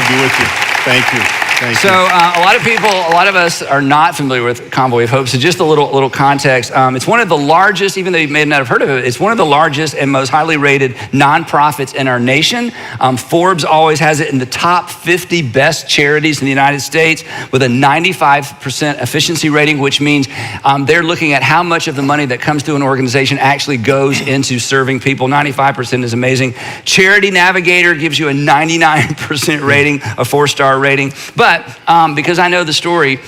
to be with you. Thank you. So a lot of us are not familiar with Convoy of Hope. So just a little context. It's one of the largest, even though you may not have heard of it, it's one of the largest and most highly rated nonprofits in our nation. Forbes always has it in the top 50 best charities in the United States with a 95% efficiency rating, which means they're looking at how much of the money that comes to an organization actually goes into serving people. 95% is amazing. Charity Navigator gives you a 99% rating, a 4-star rating. But because I know the story,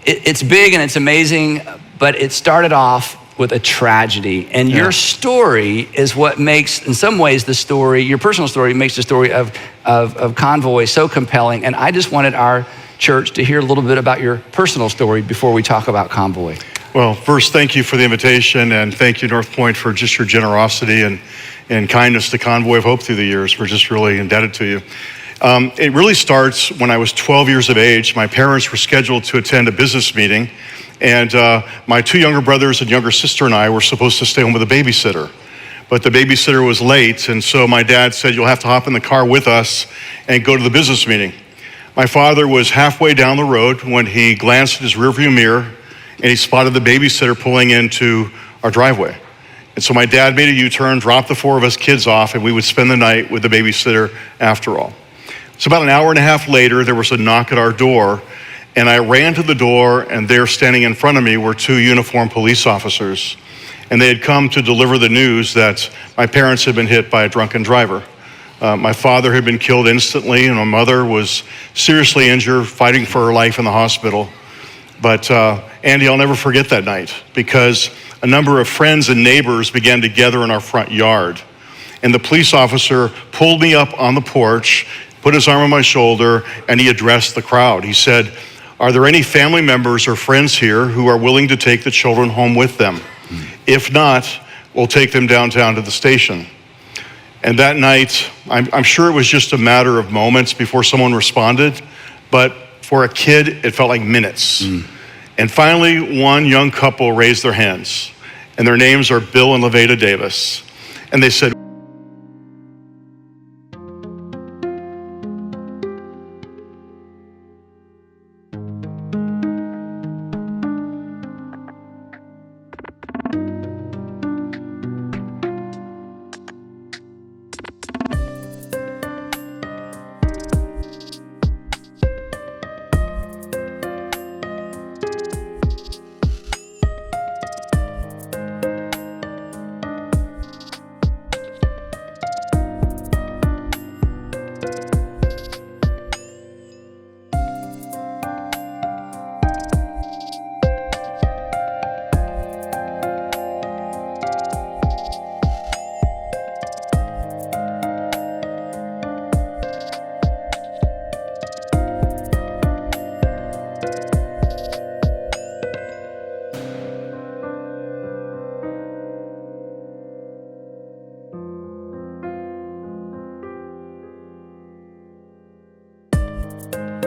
it's big and it's amazing, but it started off with a tragedy. And your story is what makes, in some ways, the story, your personal story makes the story of Convoy so compelling. And I just wanted our church to hear a little bit about your personal story before we talk about Convoy. Well, first, thank you for the invitation, and thank you, North Point, for just your generosity and kindness to Convoy of Hope through the years. We're just really indebted to you. It really starts when I was 12 years of age. My parents were scheduled to attend a business meeting, and my 2 younger brothers and younger sister and I were supposed to stay home with a babysitter. But the babysitter was late, and so my dad said, "You'll have to hop in the car with us and go to the business meeting." My father was halfway down the road when he glanced at his rearview mirror, and he spotted the babysitter pulling into our driveway. And so my dad made a U-turn, dropped the 4 of us kids off, and we would spend the night with the babysitter after all. So about an hour and a half later, there was a knock at our door, and I ran to the door, and there standing in front of me were 2 uniformed police officers. And they had come to deliver the news that my parents had been hit by a drunken driver. My father had been killed instantly, and my mother was seriously injured, fighting for her life in the hospital. But Andy, I'll never forget that night, because a number of friends and neighbors began to gather in our front yard. And the police officer pulled me up on the porch, put his arm on my shoulder, and he addressed the crowd. He said, "Are there any family members or friends here who are willing to take the children home with them? If not, we'll take them downtown to the station." And that night, I'm sure it was just a matter of moments before someone responded, but for a kid, it felt like minutes. And finally, one young couple raised their hands, and their names are Bill and Levada Davis. And they said,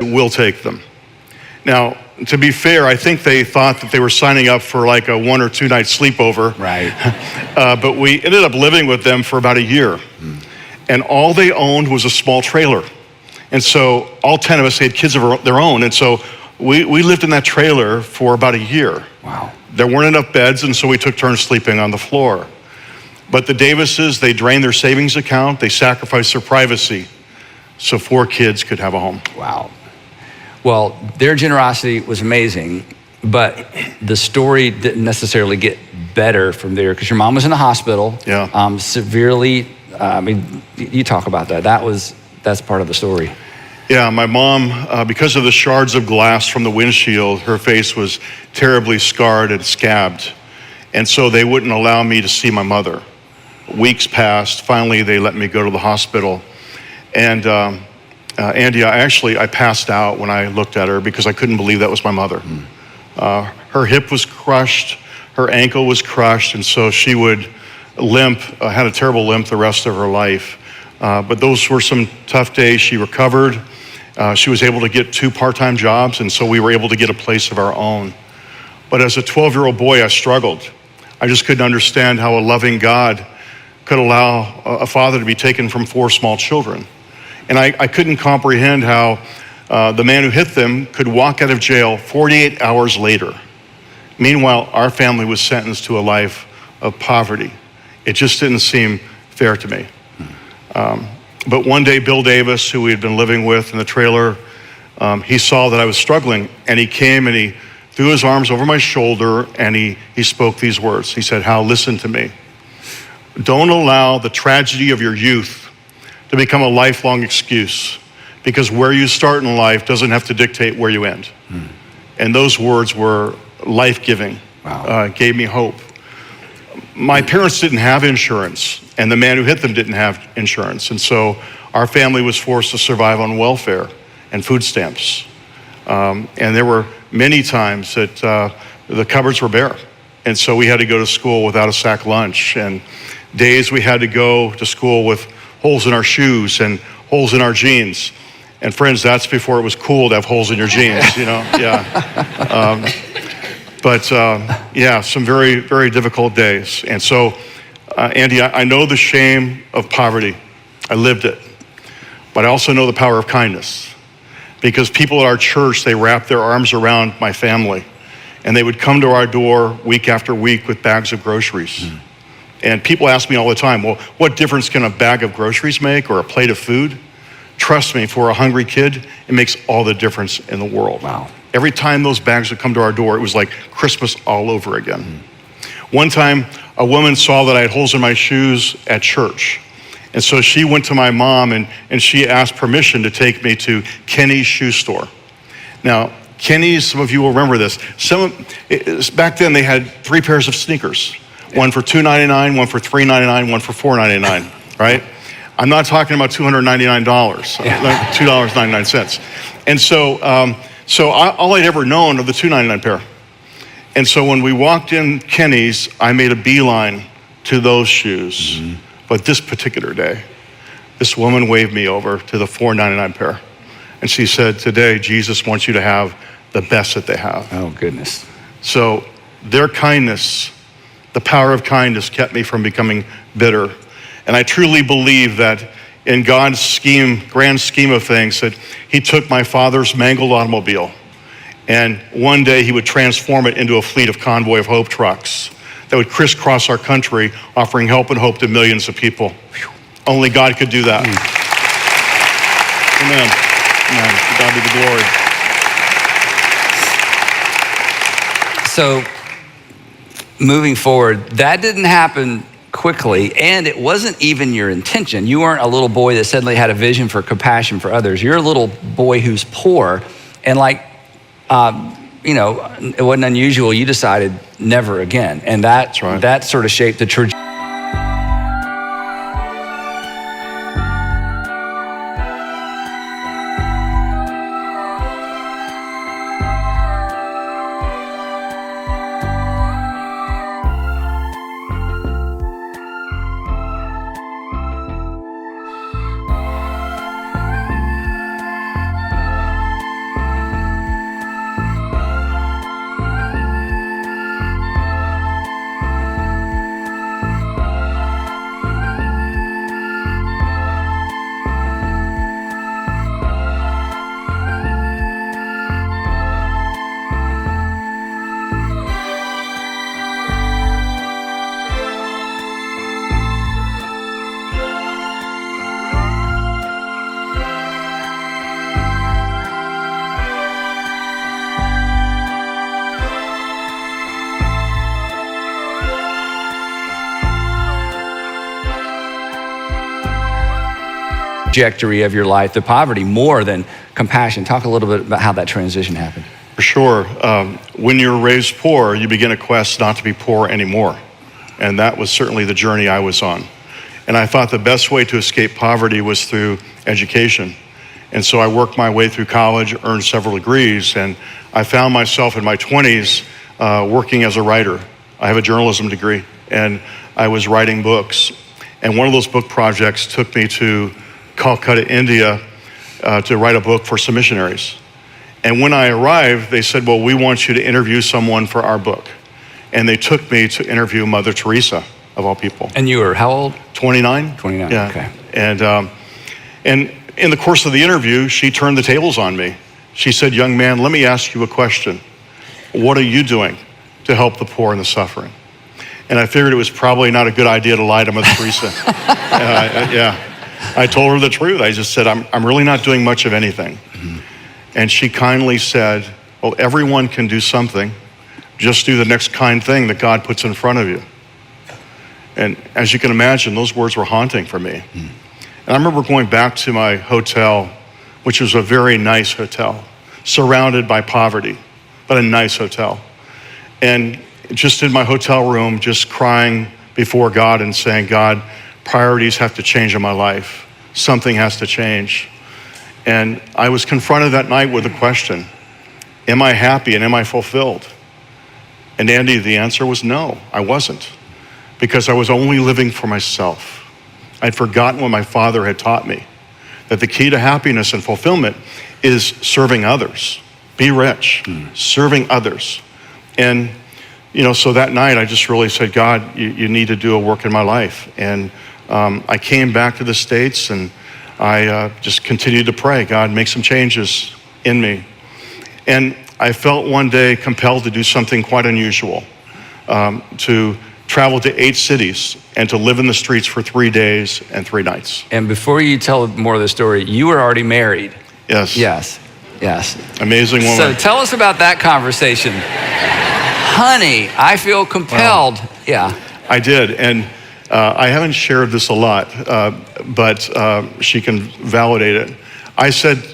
"We'll take them." Now, to be fair, I think they thought that they were signing up for like a 1 or 2 night sleepover. Right. But we ended up living with them for about a year. And all they owned was a small trailer. And so all 10 of us had kids of their own. And so we lived in that trailer for about a year. Wow. There weren't enough beds, and so we took turns sleeping on the floor. But the Davises, they drained their savings account. They sacrificed their privacy so 4 kids could have a home. Wow. Well, their generosity was amazing, but the story didn't necessarily get better from there, because your mom was in the hospital, severely. I mean, you talk about that. That's part of the story. Yeah, my mom, because of the shards of glass from the windshield, her face was terribly scarred and scabbed. And so they wouldn't allow me to see my mother. Weeks passed. Finally, they let me go to the hospital. And Andy, I passed out when I looked at her because I couldn't believe that was my mother. Her hip was crushed, her ankle was crushed, and so she would limp, had a terrible limp the rest of her life. But those were some tough days. She recovered. She was able to get 2 part-time jobs, and so we were able to get a place of our own. But as a 12-year-old boy, I struggled. I just couldn't understand how a loving God could allow a father to be taken from 4 small children. And I couldn't comprehend how the man who hit them could walk out of jail 48 hours later. Meanwhile, our family was sentenced to a life of poverty. It just didn't seem fair to me. But one day, Bill Davis, who we had been living with in the trailer, he saw that I was struggling, and he came and he threw his arms over my shoulder, and he spoke these words. He said, "Hal, listen to me. Don't allow the tragedy of your youth to become a lifelong excuse, because where you start in life doesn't have to dictate where you end." And those words were life-giving. Wow. Gave me hope. My parents didn't have insurance, and the man who hit them didn't have insurance. And so our family was forced to survive on welfare and food stamps. And there were many times that the cupboards were bare. And so we had to go to school without a sack lunch, and days we had to go to school with holes in our shoes and holes in our jeans. And friends, that's before it was cool to have holes in your jeans, you know? Yeah. But yeah, some very, very difficult days. And so, Andy, I know the shame of poverty. I lived it. But I also know the power of kindness, because people at our church, they wrapped their arms around my family, and they would come to our door week after week with bags of groceries. And people ask me all the time, well, what difference can a bag of groceries make, or a plate of food? Trust me, for a hungry kid, it makes all the difference in the world. Wow. Every time those bags would come to our door, it was like Christmas all over again. One time, a woman saw that I had holes in my shoes at church. And so she went to my mom and she asked permission to take me to Kenny's shoe store. Now, Kenny's, some of you will remember this. Back then, they had 3 pairs of sneakers. One for $2.99, one for $3.99, one for $4.99, right? I'm not talking about $299, $2.99. And so all I'd ever known of the $2.99 pair. And so when we walked in Kenny's, I made a beeline to those shoes. But this particular day, this woman waved me over to the $4.99 pair. And she said, "Today, Jesus wants you to have the best that they have." Oh, goodness. So their kindness, the power of kindness, kept me from becoming bitter. And I truly believe that in God's grand scheme of things, that he took my father's mangled automobile, and one day he would transform it into a fleet of Convoy of Hope trucks that would crisscross our country, offering help and hope to millions of people. Only God could do that. Amen. Amen. To God be the glory. So, moving forward, that didn't happen quickly, and it wasn't even your intention. You weren't a little boy that suddenly had a vision for compassion for others. You're a little boy who's poor, and it wasn't unusual. You decided never again, and That's right. that sort of shaped the trajectory. Trajectory of your life, the poverty more than compassion. Talk a little bit about how that transition happened. For sure. When you're raised poor, you begin a quest not to be poor anymore. And that was certainly the journey I was on. And I thought the best way to escape poverty was through education. And so I worked my way through college, earned several degrees, and I found myself in my 20s working as a writer. I have a journalism degree, and I was writing books. And one of those book projects took me to Calcutta, India, to write a book for some missionaries. And when I arrived, they said, well, we want you to interview someone for our book. And they took me to interview Mother Teresa, of all people. And you were how old? 29. 29, yeah. okay. And in the course of the interview, she turned the tables on me. She said, "Young man, let me ask you a question. What are you doing to help the poor and the suffering?" And I figured it was probably not a good idea to lie to Mother Teresa. I told her the truth. I just said, I'm really not doing much of anything. And she kindly said, "Well, everyone can do something. Just do the next kind thing that God puts in front of you." And as you can imagine, those words were haunting for me. And I remember going back to my hotel, which was a very nice hotel, surrounded by poverty, but a nice hotel. And just in my hotel room, just crying before God and saying, "God, priorities have to change in my life. Something has to change." And I was confronted that night with a question: am I happy and am I fulfilled? And Andy, the answer was no, I wasn't, because I was only living for myself. I'd forgotten what my father had taught me, that the key to happiness and fulfillment is serving others. Be rich, serving others. And so that night I just really said, "God, you need to do a work in my life." And I came back to the States, and I just continued to pray, "God, make some changes in me." And I felt one day compelled to do something quite unusual, to travel to 8 cities and to live in the streets for 3 days and 3 nights. And before you tell more of the story, you were already married. Yes. Yes. Amazing woman. So tell us about that conversation. Honey, I feel compelled. Well, yeah. I did. And I haven't shared this a lot, but she can validate it.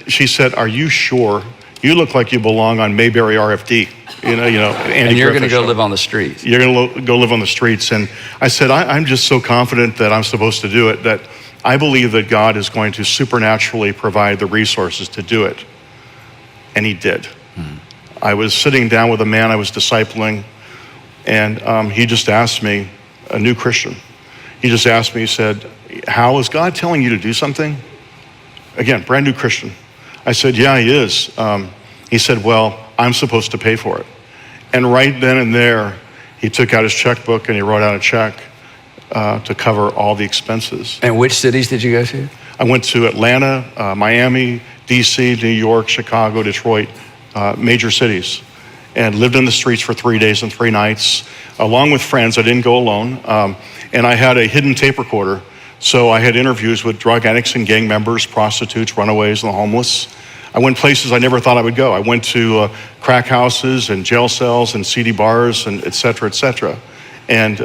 She said, "Are you sure? You look like you belong on Mayberry RFD." Andy And you're going to go live on the streets. You're going to go live on the streets. And I said, I'm just so confident that I'm supposed to do it, that I believe that God is going to supernaturally provide the resources to do it. And he did. I was sitting down with a man I was discipling, and he just asked me, a new Christian, he just asked me, he said, "Hal, is God telling you to do something?" Again, brand new Christian. I said, "Yeah, he is." He said, "Well, I'm supposed to pay for it." And right then and there, he took out his checkbook and he wrote out a check to cover all the expenses. And which cities did you go to? I went to Atlanta, Miami, DC, New York, Chicago, Detroit, major cities, and lived in the streets for 3 days and 3 nights, along with friends. I didn't go alone. And I had a hidden tape recorder. So I had interviews with drug addicts and gang members, prostitutes, runaways, and the homeless. I went places I never thought I would go. I went to crack houses and jail cells and seedy bars and et cetera, et cetera. And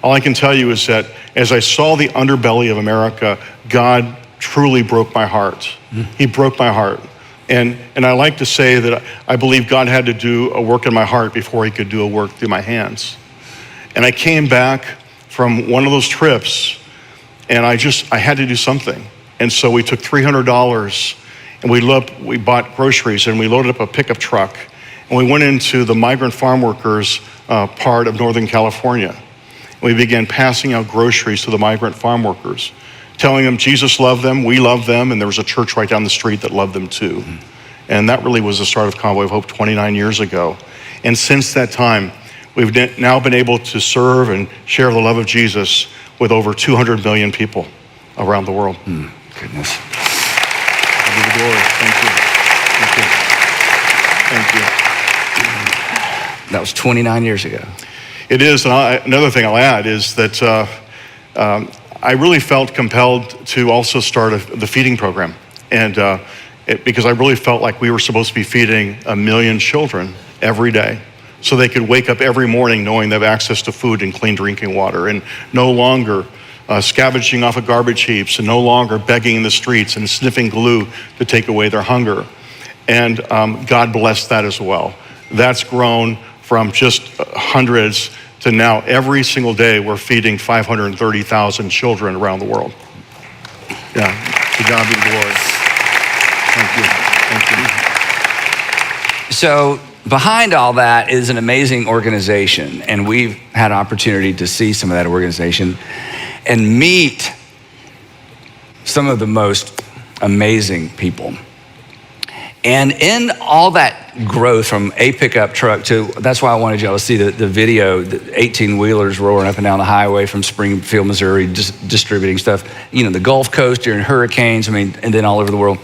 all I can tell you is that as I saw the underbelly of America, God truly broke my heart. He broke my heart. And I like to say that I believe God had to do a work in my heart before he could do a work through my hands. And I came back from one of those trips, and I had to do something. And so we took $300 and we bought groceries, and we loaded up a pickup truck, and we went into the migrant farm workers part of Northern California. And we began passing out groceries to the migrant farm workers, telling them Jesus loved them, we love them, and there was a church right down the street that loved them too. And that really was the start of Convoy of Hope 29 years ago. And since that time, we've now been able to serve and share the love of Jesus with over 200 million people around the world. Goodness. I give you glory. Thank you. Thank you. That was 29 years ago. It is. And another thing I'll add is that I really felt compelled to also start the feeding program. And because I really felt like we were supposed to be feeding 1 million children every day, so they could wake up every morning knowing they have access to food and clean drinking water, and no longer scavenging off of garbage heaps, and no longer begging in the streets and sniffing glue to take away their hunger. And God blessed that as well. That's grown from just hundreds to now every single day we're feeding 530,000 children around the world. Yeah, to God be the glory. Thank you. So behind all that is an amazing organization, and we've had opportunity to see some of that organization and meet some of the most amazing people. And in all that growth from a pickup truck to, that's why I wanted y'all to see the video, the 18-wheelers roaring up and down the highway from Springfield, Missouri, just distributing stuff, the Gulf Coast during hurricanes, and then all over the world.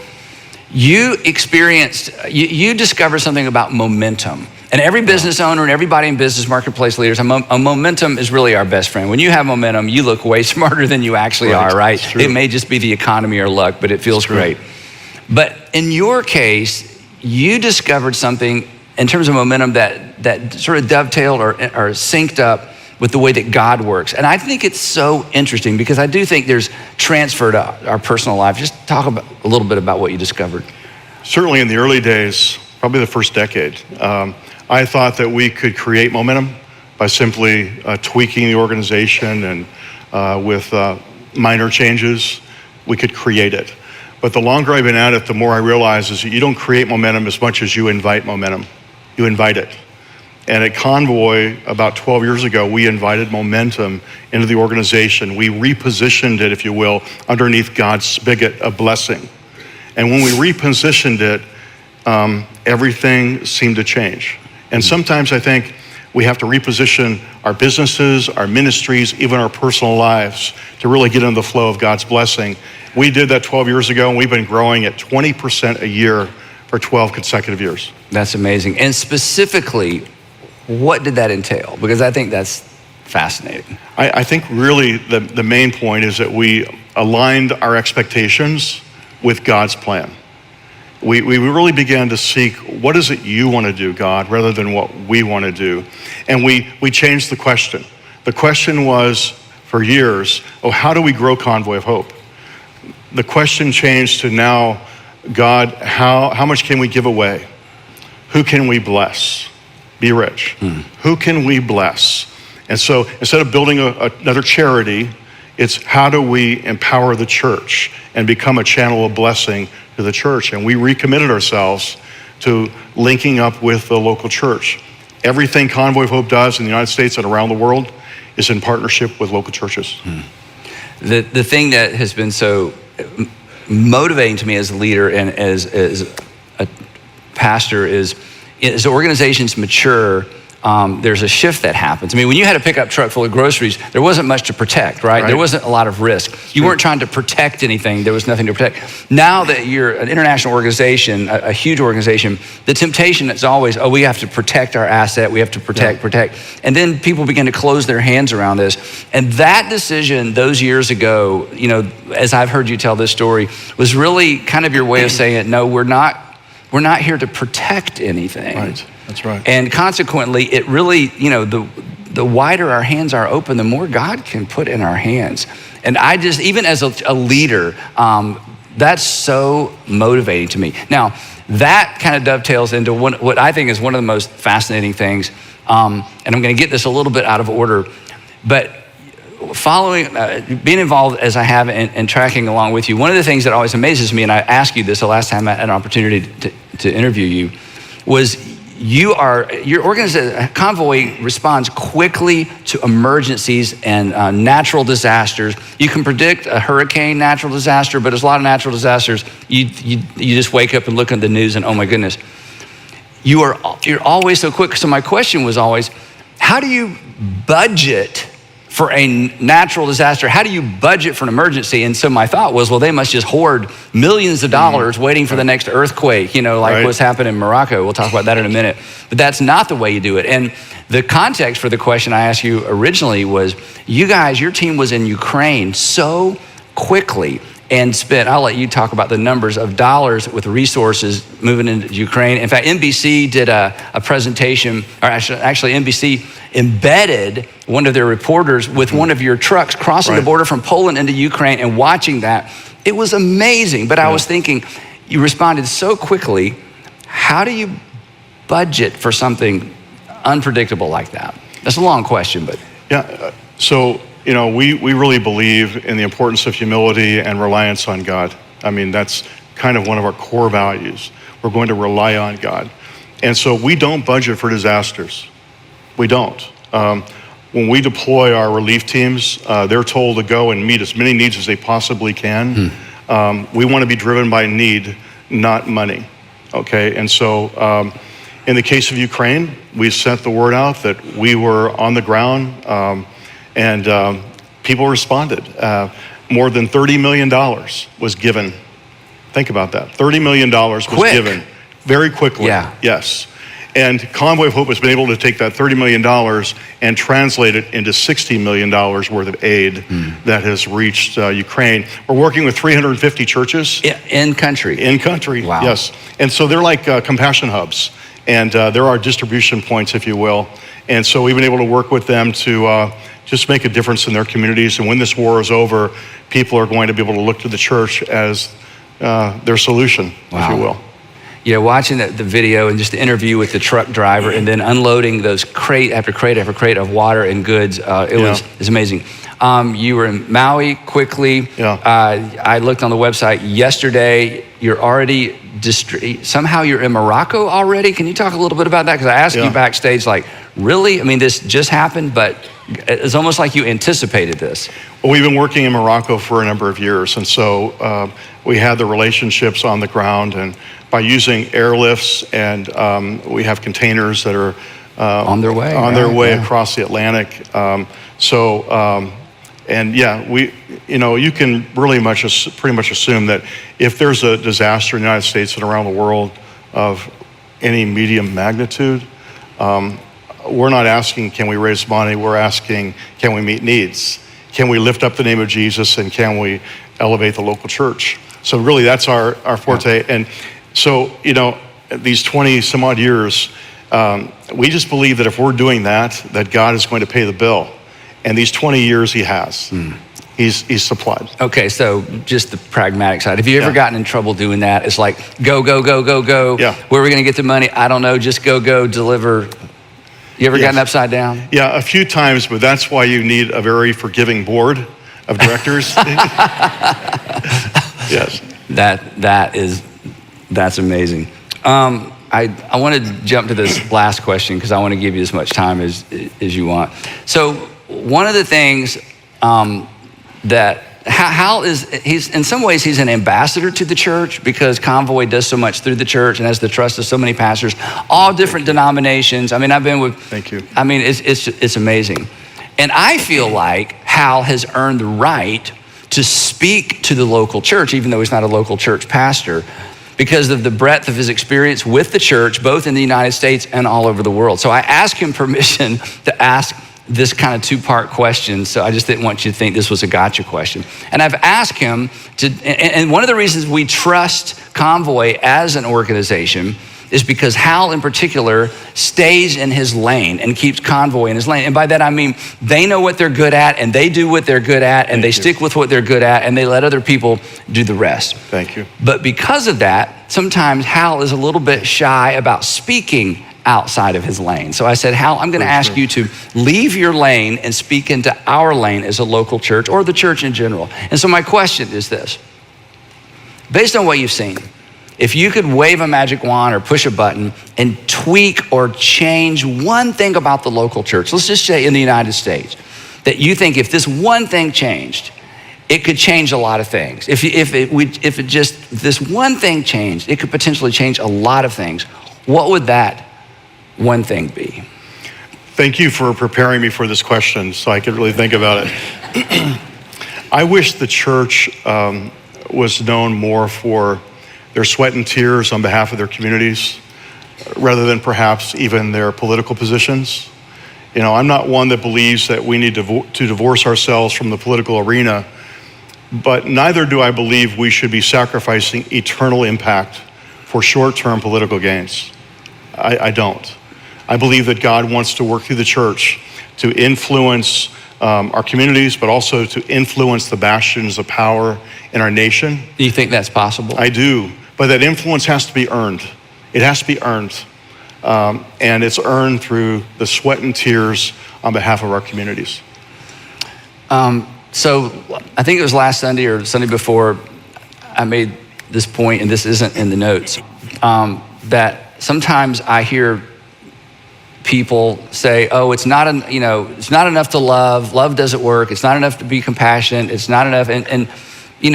You discovered something about momentum. And every business owner and everybody in business marketplace leaders, a momentum is really our best friend. When you have momentum, you look way smarter than you actually are, right? It may just be the economy or luck, but it feels great. But in your case, you discovered something in terms of momentum that sort of dovetailed or synced up with the way that God works. And I think it's so interesting because I do think there's transfer to our personal life. Just talk a little bit about what you discovered. Certainly in the early days, probably the first decade, I thought that we could create momentum by simply tweaking the organization and with minor changes, we could create it. But the longer I've been at it, the more I realize is that you don't create momentum as much as you invite momentum. You invite it. And at Convoy, about 12 years ago, we invited momentum into the organization. We repositioned it, if you will, underneath God's spigot of blessing. And when we repositioned it, everything seemed to change. And sometimes I think we have to reposition our businesses, our ministries, even our personal lives to really get into the flow of God's blessing. We did that 12 years ago, and we've been growing at 20% a year for 12 consecutive years. That's amazing. And specifically, what did that entail? Because I think that's fascinating. I think really the main point is that we aligned our expectations with God's plan. We really began to seek, what is it you want to do, God, rather than what we want to do. And we changed the question. The question was, for years, how do we grow Convoy of Hope? The question changed to now, God, how much can we give away? Who can we bless? Be rich. Who can we bless? And so instead of building another charity, it's how do we empower the church and become a channel of blessing to the church? And we recommitted ourselves to linking up with the local church. Everything Convoy of Hope does in the United States and around the world is in partnership with local churches. The thing that has been so motivating to me as a leader and as a pastor is, as organizations mature, there's a shift that happens. When you had a pickup truck full of groceries, there wasn't much to protect, right? There wasn't a lot of risk. You weren't trying to protect anything. There was nothing to protect. Now that you're an international organization, a huge organization, the temptation is always, we have to protect our asset. We have to protect. And then people begin to close their hands around this. And that decision those years ago, as I've heard you tell this story, was really kind of your way of saying it, no, we're not here to protect anything. Right. That's right. And consequently, it really, the wider our hands are open, the more God can put in our hands. And I just, even as a leader, that's so motivating to me. Now, that kind of dovetails into what I think is one of the most fascinating things. And I'm going to get this a little bit out of order, but being involved as I have and tracking along with you, one of the things that always amazes me, and I asked you this the last time I had an opportunity to interview you, was your organization, Convoy, responds quickly to emergencies and natural disasters. You can predict a hurricane, natural disaster, but there's a lot of natural disasters. You just wake up and look at the news and, oh my goodness. You're always so quick. So my question was always, how do you budget for a natural disaster? How do you budget for an emergency? And so my thought was, well, they must just hoard millions of dollars waiting for the next earthquake, like what's happened in Morocco. We'll talk about that in a minute. But that's not the way you do it. And the context for the question I asked you originally was, your team was in Ukraine so quickly and spent, I'll let you talk about the numbers of dollars with resources moving into Ukraine. In fact, NBC did a presentation, or actually NBC embedded one of their reporters with one of your trucks crossing the border from Poland into Ukraine and watching that. It was amazing, but I was thinking, you responded so quickly. How do you budget for something unpredictable like that? That's a long question, but. Yeah, so, we really believe in the importance of humility and reliance on God. That's kind of one of our core values. We're going to rely on God. And so we don't budget for disasters. We don't. When we deploy our relief teams, they're told to go and meet as many needs as they possibly can. We want to be driven by need, not money. okay? And so in the case of Ukraine, we sent the word out that we were on the ground, and people responded. More than $30 million was given. Think about that. $30 million was given very quickly. Yeah. Yes. And Convoy of Hope has been able to take that $30 million and translate it into $60 million worth of aid that has reached Ukraine. We're working with 350 churches. In country? In country, wow. Yes. And so they're like compassion hubs. And there are distribution points, if you will. And so we've been able to work with them to just make a difference in their communities. And when this war is over, people are going to be able to look to the church as their solution, if you will. Yeah, watching the video and just the interview with the truck driver and then unloading those crate after crate after crate of water and goods, it's amazing. You were in Maui quickly. Yeah. I looked on the website yesterday. You're already, somehow you're in Morocco already. Can you talk a little bit about that? Because I asked you backstage, like, really? I mean, this just happened, but it's almost like you anticipated this. Well, we've been working in Morocco for a number of years. And so we had the relationships on the ground, and by using airlifts, and we have containers that are on their way across the Atlantic. And you can really pretty much assume that if there's a disaster in the United States and around the world of any medium magnitude, we're not asking, can we raise money? We're asking, can we meet needs? Can we lift up the name of Jesus, and can we elevate the local church? So really that's our forte. Yeah. And so, these 20 some odd years, we just believe that if we're doing that God is going to pay the bill. And these 20 years he has. He's supplied. Okay, so just the pragmatic side. Have you ever gotten in trouble doing that? It's like, go. Yeah. Where are we gonna get the money? I don't know, just go, deliver. You ever gotten upside down? Yeah, a few times, but that's why you need a very forgiving board of directors. Yes. That's amazing. I want to jump to this last question because I want to give you as much time as you want. So one of the things that Hal is, in some ways he's an ambassador to the church because Convoy does so much through the church and has the trust of so many pastors, all different denominations. I mean, I've been with. Thank you. I mean, it's amazing, and I feel like Hal has earned the right to speak to the local church, even though he's not a local church pastor, because of the breadth of his experience with the church, both in the United States and all over the world. So I asked him permission to ask this kind of two-part question. So I just didn't want you to think this was a gotcha question. And I've asked him to, and one of the reasons we trust Convoy as an organization is because Hal in particular stays in his lane and keeps Convoy in his lane. And by that I mean they know what they're good at and they do what they're good at and they stick with what they're good at and they let other people do the rest. Thank you. But because of that, sometimes Hal is a little bit shy about speaking outside of his lane. So I said, Hal, I'm gonna ask you to leave your lane and speak into our lane as a local church or the church in general. And so my question is this: based on what you've seen, if you could wave a magic wand or push a button and tweak or change one thing about the local church, let's just say in the United States, that you think if this one thing changed, it could change a lot of things. If this one thing changed, it could potentially change a lot of things. What would that one thing be? Thank you for preparing me for this question so I could really think about it. I wish the church was known more for their sweat and tears on behalf of their communities, rather than perhaps even their political positions. I'm not one that believes that we need to divorce ourselves from the political arena, but neither do I believe we should be sacrificing eternal impact for short-term political gains. I don't. I believe that God wants to work through the church to influence our communities, but also to influence the bastions of power in our nation. Do you think that's possible? I do. But that influence has to be earned. It has to be earned. And it's earned through the sweat and tears on behalf of our communities. So I think it was last Sunday or Sunday before, I made this point, and this isn't in the notes, that sometimes I hear people say, oh, it's not enough to love. Love doesn't work. It's not enough to be compassionate. It's not enough. And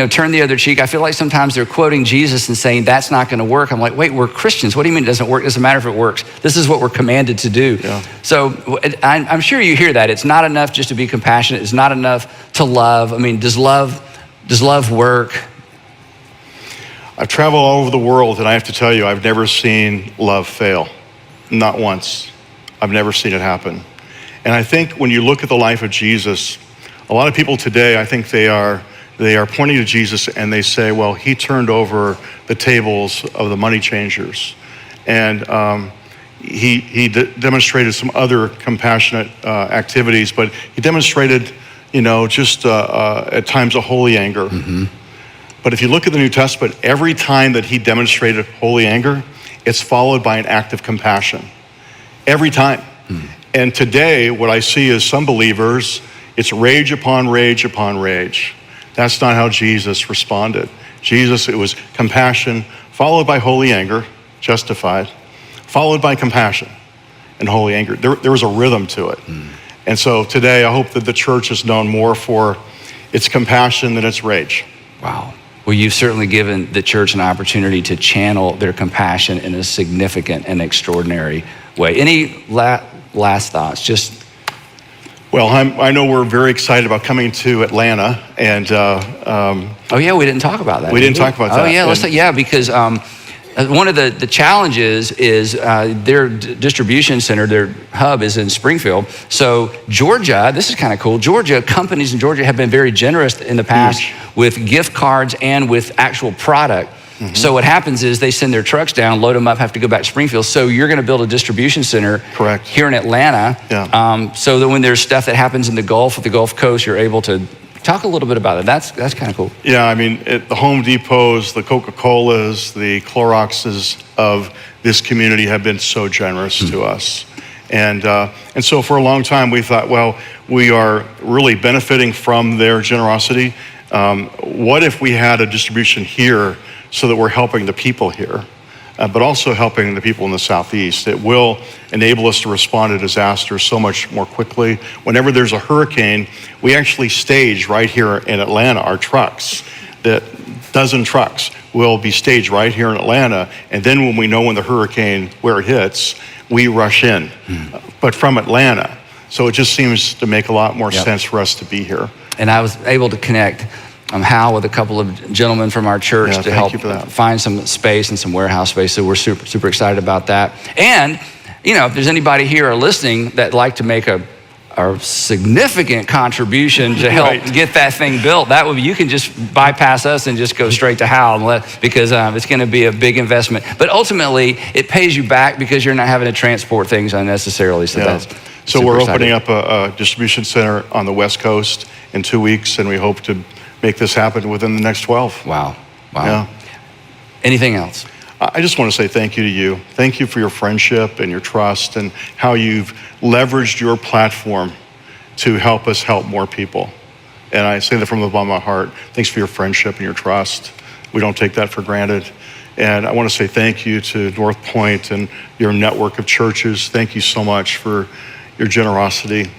turn the other cheek. I feel like sometimes they're quoting Jesus and saying that's not going to work. I'm like, wait, we're Christians. What do you mean it doesn't work? It doesn't matter if it works. This is what we're commanded to do. Yeah. So I'm sure you hear that. It's not enough just to be compassionate. It's not enough to love. I mean, does love work? I've traveled all over the world, and I have to tell you, I've never seen love fail. Not once. I've never seen it happen. And I think when you look at the life of Jesus, a lot of people today, I think they are pointing to Jesus and they say, well, he turned over the tables of the money changers. And he demonstrated some other compassionate activities, but he demonstrated, just at times a holy anger. Mm-hmm. But if you look at the New Testament, every time that he demonstrated holy anger, it's followed by an act of compassion. Every time. Mm-hmm. And today, what I see is some believers, it's rage upon rage upon rage. That's not how Jesus responded. Jesus, it was compassion, followed by holy anger, justified, followed by compassion and holy anger. There was a rhythm to it. Mm. And so today, I hope that the church is known more for its compassion than its rage. Wow. Well, you've certainly given the church an opportunity to channel their compassion in a significant and extraordinary way. Any last thoughts? Well, I know we're very excited about coming to Atlanta, and oh yeah, we didn't talk about that. We didn't talk about that. Oh yeah, because one of the challenges is their distribution center, their hub is in Springfield. So Georgia, this is kind of cool. Companies in Georgia have been very generous in the past with gift cards and with actual product. Mm-hmm. So what happens is they send their trucks down, load them up, have to go back to Springfield. So you're going to build a distribution center here in Atlanta. Yeah. So that when there's stuff that happens in the Gulf, with the Gulf Coast, you're able to talk a little bit about it. That's kind of cool. Yeah, I mean, the Home Depots, the Coca-Colas, the Cloroxes of this community have been so generous to us. And so for a long time we thought, well, we are really benefiting from their generosity. What if we had a distribution here so that we're helping the people here, but also helping the people in the Southeast? It will enable us to respond to disasters so much more quickly. Whenever there's a hurricane, we actually stage right here in Atlanta our trucks. That dozen trucks will be staged right here in Atlanta, and then when we know when the hurricane, where it hits, we rush in, but from Atlanta. So it just seems to make a lot more sense for us to be here. And I was able to connect Hal with a couple of gentlemen from our church to help find some space and some warehouse space. So we're super, super excited about that. And, if there's anybody here or listening that'd like to make a significant contribution to help get that thing built, you can just bypass us and just go straight to Hal because it's going to be a big investment. But ultimately, it pays you back because you're not having to transport things unnecessarily. So we're opening up a distribution center on the West Coast in 2 weeks, and we hope to make this happen within the next 12. Wow. Yeah. Anything else? I just want to say thank you to you. Thank you for your friendship and your trust and how you've leveraged your platform to help us help more people. And I say that from the bottom of my heart. Thanks for your friendship and your trust. We don't take that for granted. And I want to say thank you to North Point and your network of churches. Thank you so much for your generosity.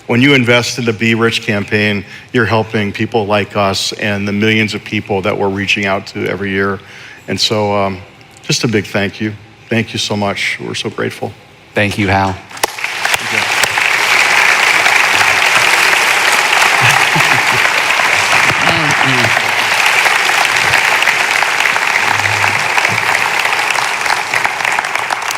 When you invest in the Be Rich campaign, you're helping people like us and the millions of people that we're reaching out to every year. And so just a big thank you. Thank you so much. We're so grateful. Thank you, Hal.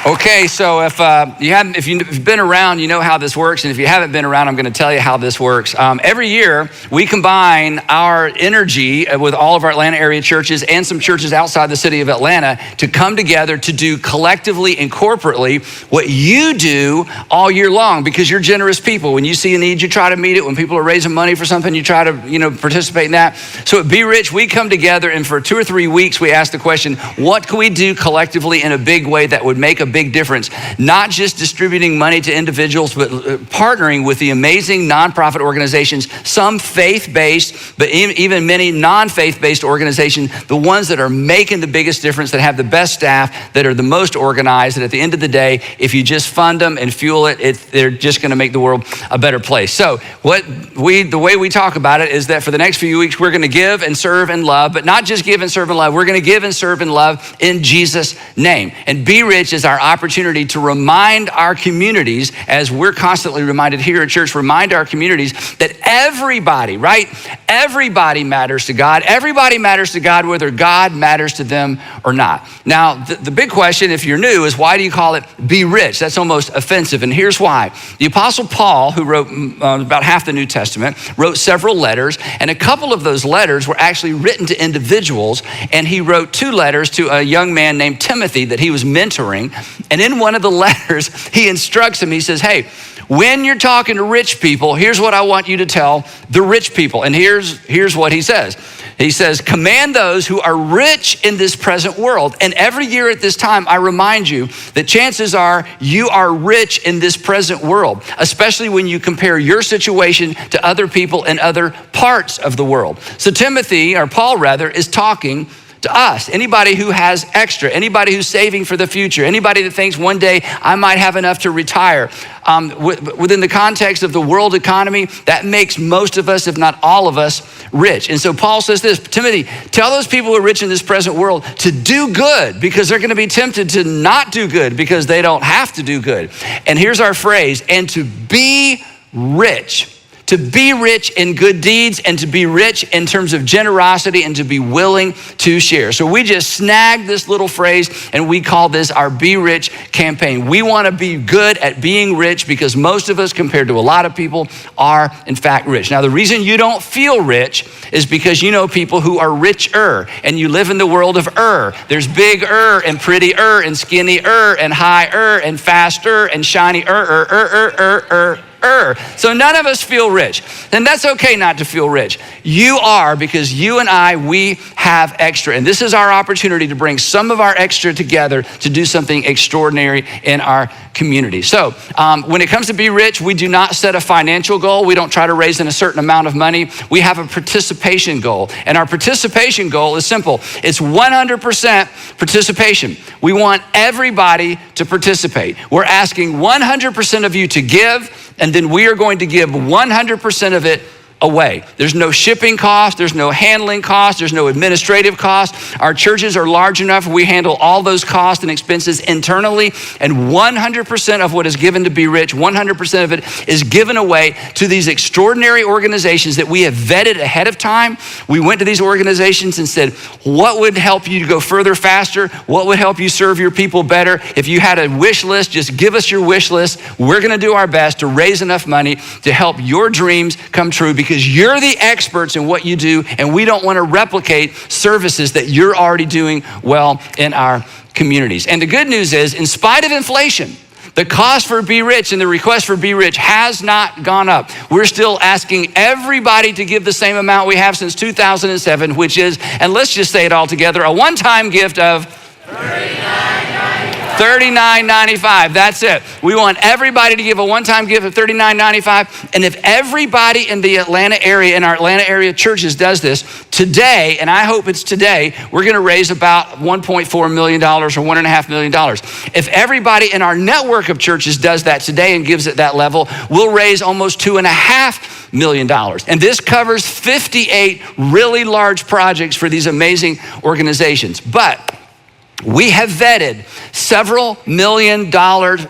Okay, so if you've been around, you know how this works. And if you haven't been around, I'm going to tell you how this works. Every year, we combine our energy with all of our Atlanta area churches and some churches outside the city of Atlanta to come together to do collectively and corporately what you do all year long, because you're generous people. When you see a need, you try to meet it. When people are raising money for something, you try to participate in that. So at Be Rich, we come together, and for 2 or 3 weeks, we ask the question, what can we do collectively in a big way that would make a big difference, not just distributing money to individuals, but partnering with the amazing nonprofit organizations, some faith-based, but even many non-faith-based organizations, the ones that are making the biggest difference, that have the best staff, that are the most organized, that at the end of the day, if you just fund them and fuel it, they're just gonna make the world a better place. So the way we talk about it is that for the next few weeks, we're gonna give and serve and love, but not just give and serve and love, we're gonna give and serve and love in Jesus' name. And Be Rich is our opportunity to remind our communities, as we're constantly reminded here at church, remind our communities that everybody, right? Everybody matters to God. Everybody matters to God, whether God matters to them or not. Now, the big question, if you're new, is why do you call it Be Rich? That's almost offensive, and here's why. The Apostle Paul, who wrote about half the New Testament, wrote several letters, and a couple of those letters were actually written to individuals, and he wrote 2 letters to a young man named Timothy that he was mentoring, and in one of the letters, he instructs him, he says, hey, when you're talking to rich people, here's what I want you to tell the rich people. And here's what he says. He says, command those who are rich in this present world. And every year at this time, I remind you that chances are you are rich in this present world, especially when you compare your situation to other people in other parts of the world. So Timothy, or Paul rather, is talking to us, anybody who has extra, anybody who's saving for the future, anybody that thinks one day I might have enough to retire. Within the context of the world economy, that makes most of us, if not all of us, rich. And so Paul says this, Timothy, tell those people who are rich in this present world to do good, because they're gonna be tempted to not do good because they don't have to do good. And here's our phrase, and to be rich. To be rich in good deeds, and to be rich in terms of generosity, and to be willing to share. So we just snagged this little phrase and we call this our Be Rich campaign. We want to be good at being rich because most of us, compared to a lot of people, are in fact rich. Now, the reason you don't feel rich is because you know people who are richer, and you live in the world of There's big-er and pretty-er and skinny-er and high-er and faster and shiny-er. So none of us feel rich. And that's okay not to feel rich. You are, because you and I, we have extra. And this is our opportunity to bring some of our extra together to do something extraordinary in our community. So when it comes to Be Rich, we do not set a financial goal. We don't try to raise in a certain amount of money. We have a participation goal. And our participation goal is simple. It's 100% participation. We want everybody to participate. We're asking 100% of you to give, and then we are going to give 100% of it away. There's no shipping cost, there's no handling cost, there's no administrative cost. Our churches are large enough, we handle all those costs and expenses internally, and 100% of what is given to Be Rich, 100% of it is given away to these extraordinary organizations that we have vetted ahead of time. We went to these organizations and said, what would help you to go further faster? What would help you serve your people better? If you had a wish list, just give us your wish list. We're gonna do our best to raise enough money to help your dreams come true, because you're the experts in what you do, and we don't want to replicate services that you're already doing well in our communities. And the good news is, in spite of inflation, the cost for Be Rich and the request for Be Rich has not gone up. We're still asking everybody to give the same amount we have since 2007, which is, and let's just say it all together, a one-time gift of $39.95. That's it. We want everybody to give a one-time gift of $39.95. And if everybody in the Atlanta area, in our Atlanta area churches does this today, and I hope it's today, we're gonna raise about $1.4 million or $1.5 million. If everybody in our network of churches does that today and gives at that level, we'll raise almost $2.5 million. And this covers 58 really large projects for these amazing organizations. But we have vetted several $1 million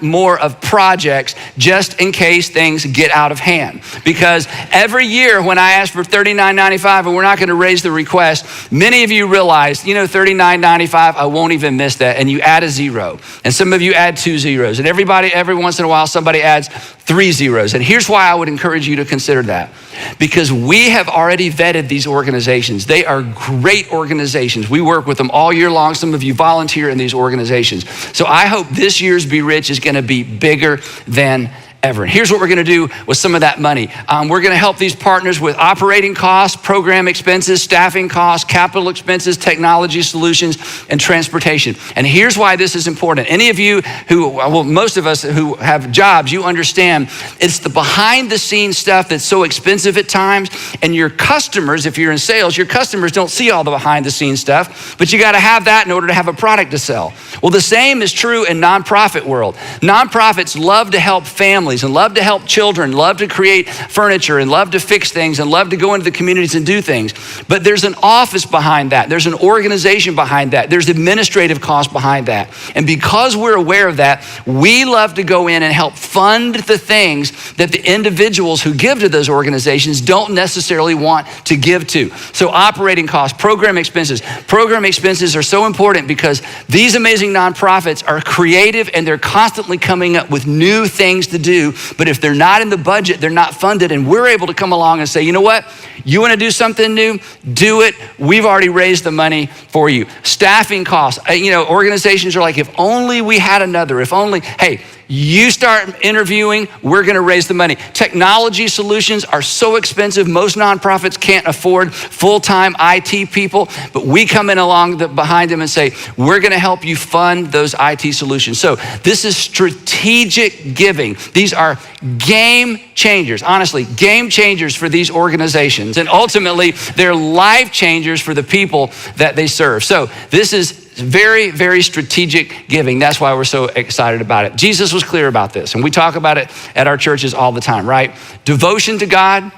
more of projects just in case things get out of hand. Because every year when I ask for $39.95 and we're not gonna raise the request, many of you realize, $39.95, I won't even miss that. And you add a zero. And some of you add 2 zeros. And every once in a while, somebody adds 3 zeros. And here's why I would encourage you to consider that. Because we have already vetted these organizations. They are great organizations. We work with them all year long. Some of you volunteer in these organizations. So I hope this year's Be Rich is gonna be bigger than ever. And here's what we're gonna do with some of that money. We're gonna help these partners with operating costs, program expenses, staffing costs, capital expenses, technology solutions, and transportation. And here's why this is important. Any of you who, well, most of us who have jobs, you understand it's the behind the scenes stuff that's so expensive at times. And your customers, if you're in sales, your customers don't see all the behind the scenes stuff, but you gotta have that in order to have a product to sell. Well, the same is true in nonprofit world. Nonprofits love to help families and love to help children, love to create furniture and love to fix things and love to go into the communities and do things. But there's an office behind that. There's an organization behind that. There's administrative costs behind that. And because we're aware of that, we love to go in and help fund the things that the individuals who give to those organizations don't necessarily want to give to. So operating costs, program expenses. Program expenses are so important because these amazing nonprofits are creative and they're constantly coming up with new things to do. But if they're not in the budget, they're not funded. And we're able to come along and say, you know what? You want to do something new? Do it. We've already raised the money for you. Staffing costs. Organizations are like, if only we had another, if only, hey, you start interviewing, we're gonna raise the money. Technology solutions are so expensive, most nonprofits can't afford full-time IT people, but we come in along behind them and say, we're gonna help you fund those IT solutions. So this is strategic giving. These are game changers, honestly, game changers for these organizations. And ultimately, they're life changers for the people that they serve. So this is very, very strategic giving. That's why we're so excited about it. Jesus was clear about this, and we talk about it at our churches all the time, right? Devotion to God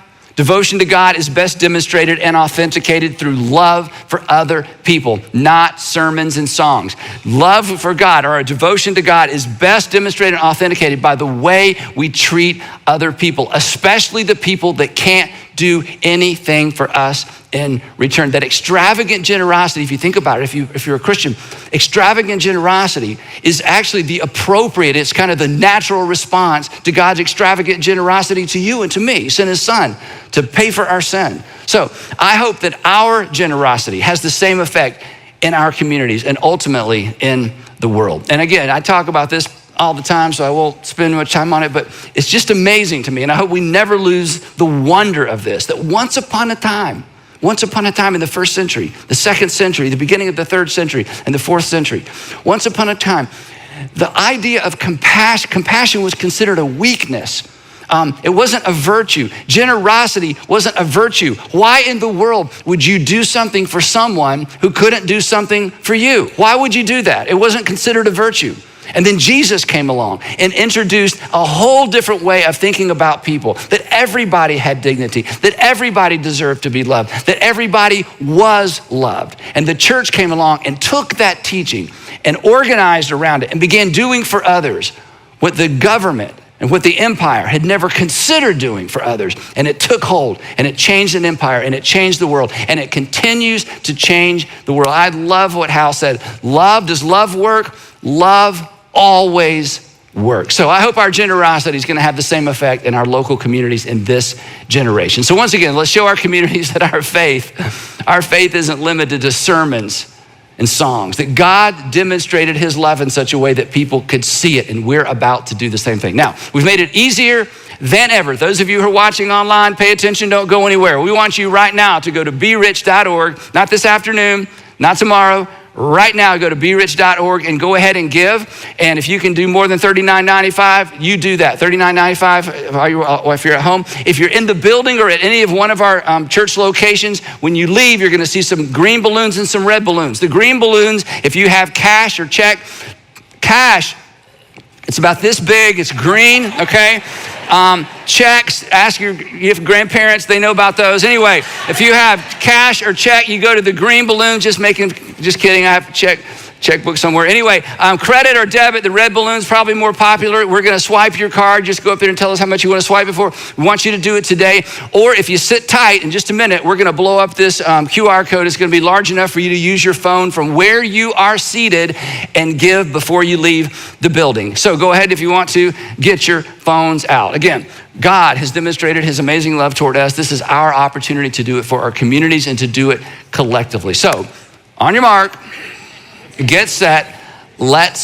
is best demonstrated and authenticated through love for other people, not sermons and songs. Love for God, or a devotion to God, is best demonstrated and authenticated by the way we treat other people, especially the people that can't do anything for us in return. That extravagant generosity, if you think about it, if you're a Christian, extravagant generosity is actually the appropriate, it's kind of the natural response to God's extravagant generosity to you and to me. He sent his son to pay for our sin. So I hope that our generosity has the same effect in our communities and ultimately in the world. And again, I talk about this all the time, so I won't spend much time on it, but it's just amazing to me. And I hope we never lose the wonder of this, that once upon a time in the first century, the second century, the beginning of the third century, and the fourth century, once upon a time, the idea of compassion was considered a weakness. It wasn't a virtue. Generosity wasn't a virtue. Why in the world would you do something for someone who couldn't do something for you? Why would you do that? It wasn't considered a virtue. And then Jesus came along and introduced a whole different way of thinking about people, that everybody had dignity, that everybody deserved to be loved, that everybody was loved. And the church came along and took that teaching and organized around it and began doing for others what the government and what the empire had never considered doing for others. And it took hold and it changed an empire and it changed the world and it continues to change the world. I love what Hal said. Does love work? Love always works. So I hope our generosity is going to have the same effect in our local communities in this generation. So once again, let's show our communities that our faith isn't limited to sermons and songs, that God demonstrated his love in such a way that people could see it, and we're about to do the same thing. Now, we've made it easier than ever. Those of you who are watching online, pay attention, don't go anywhere. We want you right now to go to berich.org, not this afternoon, not tomorrow, right now. Go to berich.org and go ahead and give. And if you can do more than $39.95, you do that. $39.95 if you're at home. If you're in the building or at any of one of our church locations, when you leave, you're gonna see some green balloons and some red balloons. The green balloons, if you have cash or check, cash, it's about this big, it's green, okay? Checks, ask your grandparents, they know about those. Anyway, if you have cash or check, you go to the green balloon, just kidding, I have a checkbook somewhere. Anyway, credit or debit, the red balloon's probably more popular. We're gonna swipe your card, just go up there and tell us how much you wanna swipe it for. We want you to do it today. Or if you sit tight, in just a minute, we're gonna blow up this QR code. It's gonna be large enough for you to use your phone from where you are seated and give before you leave the building. So go ahead if you want to, get your phones out. Again, God has demonstrated his amazing love toward us. This is our opportunity to do it for our communities and to do it collectively. So, on your mark, get set, let's